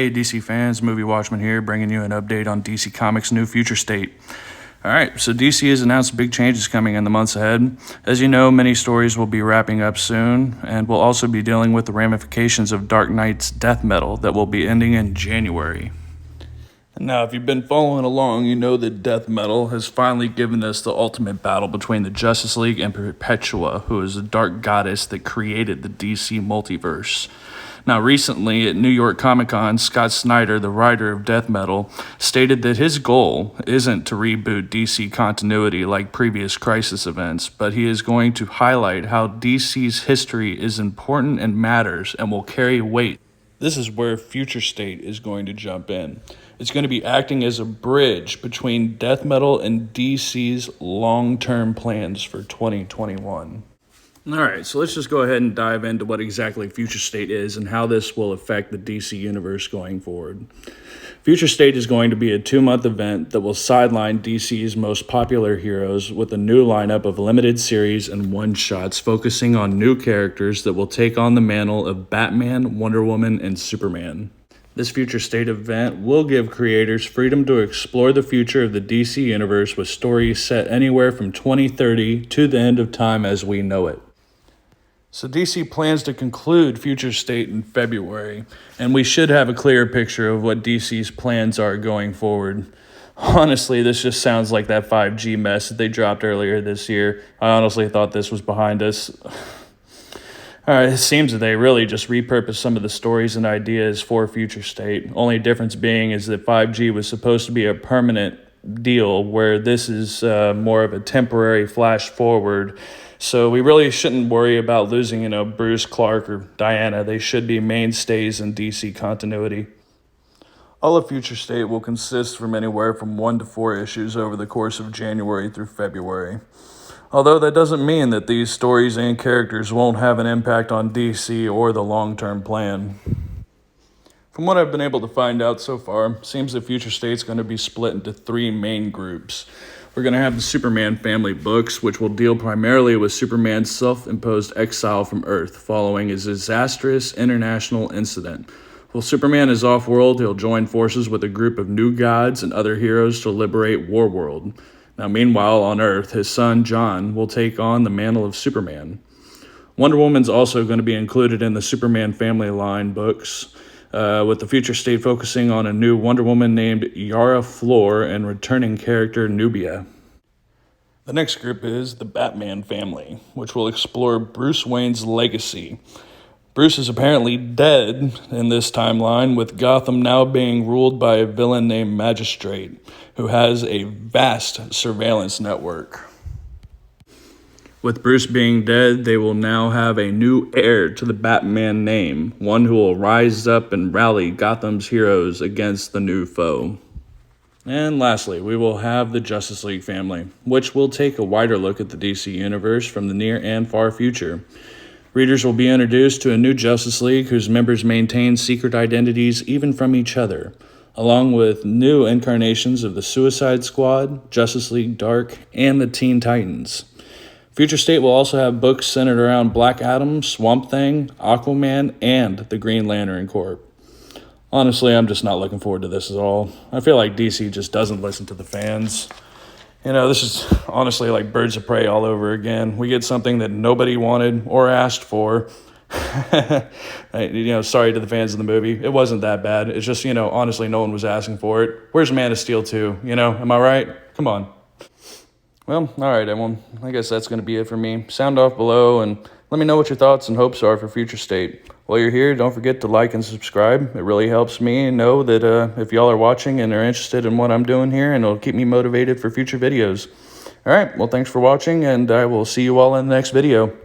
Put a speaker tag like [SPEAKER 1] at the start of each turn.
[SPEAKER 1] Hey DC fans, Movie Watchman here, bringing you an update on DC Comics' new future state. Alright, so DC has announced big changes coming in the months ahead. As you know, many stories will be wrapping up soon, and we'll also be dealing with the ramifications of Dark Knight's death metal that will be ending in January. Now, if you've been following along, you know that death metal has finally given us the ultimate battle between the Justice League and Perpetua, who is the dark goddess that created the DC multiverse. Now, recently at New York Comic Con, Scott Snyder, the writer of death metal, stated that his goal isn't to reboot DC continuity like previous Crisis events, but he is going to highlight how DC's history is important and matters and will carry weight. This is where Future State is going to jump in. It's going to be acting as a bridge between death metal and DC's long-term plans for 2021. Alright, so let's just go ahead and dive into what exactly Future State is and how this will affect the DC universe going forward. Future State is going to be a 2-month event that will sideline DC's most popular heroes with a new lineup of limited series and one-shots focusing on new characters that will take on the mantle of Batman, Wonder Woman, and Superman. This Future State event will give creators freedom to explore the future of the DC universe with stories set anywhere from 2030 to the end of time as we know it. So DC plans to conclude Future State in February, and we should have a clearer picture of what DC's plans are going forward. Honestly, this just sounds like that 5G mess that they dropped earlier this year. I honestly thought this was behind us. Alright, it seems that they really just repurposed some of the stories and ideas for Future State. Only difference being is that 5G was supposed to be a permanent deal, where this is more of a temporary flash forward. So we really shouldn't worry about losing, Bruce, Clark, or Diana. They should be mainstays in DC continuity. All of Future State will consist from anywhere from 1 to 4 issues over the course of January through February. Although that doesn't mean that these stories and characters won't have an impact on DC or the long-term plan. From what I've been able to find out so far, it seems that Future State's going to be split into 3 main groups. We're going to have the Superman family books, which will deal primarily with Superman's self-imposed exile from Earth following a disastrous international incident. While Superman is off-world, he'll join forces with a group of new gods and other heroes to liberate Warworld. Now, meanwhile, on Earth, his son, John, will take on the mantle of Superman. Wonder Woman's also going to be included in the Superman family line books, with the Future State focusing on a new Wonder Woman named Yara Flor and returning character Nubia. The next group is the Batman family, which will explore Bruce Wayne's legacy. Bruce is apparently dead in this timeline, with Gotham now being ruled by a villain named Magistrate, who has a vast surveillance network. With Bruce being dead, they will now have a new heir to the Batman name, one who will rise up and rally Gotham's heroes against the new foe. And lastly, we will have the Justice League family, which will take a wider look at the DC universe from the near and far future. Readers will be introduced to a new Justice League whose members maintain secret identities even from each other, along with new incarnations of the Suicide Squad, Justice League Dark, and the Teen Titans. Future State will also have books centered around Black Adam, Swamp Thing, Aquaman, and the Green Lantern Corps. Honestly, I'm just not looking forward to this at all. I feel like DC just doesn't listen to the fans. This is honestly like Birds of Prey all over again. We get something that nobody wanted or asked for. Sorry to the fans of the movie. It wasn't that bad. It's just, honestly, no one was asking for it. Where's Man of Steel 2? Am I right? Come on. Well, all right, everyone. I guess that's going to be it for me. Sound off below and let me know what your thoughts and hopes are for Future State. While you're here, don't forget to like and subscribe. It really helps me know that if y'all are watching and are interested in what I'm doing here, and it'll keep me motivated for future videos. All right, well, thanks for watching, and I will see you all in the next video.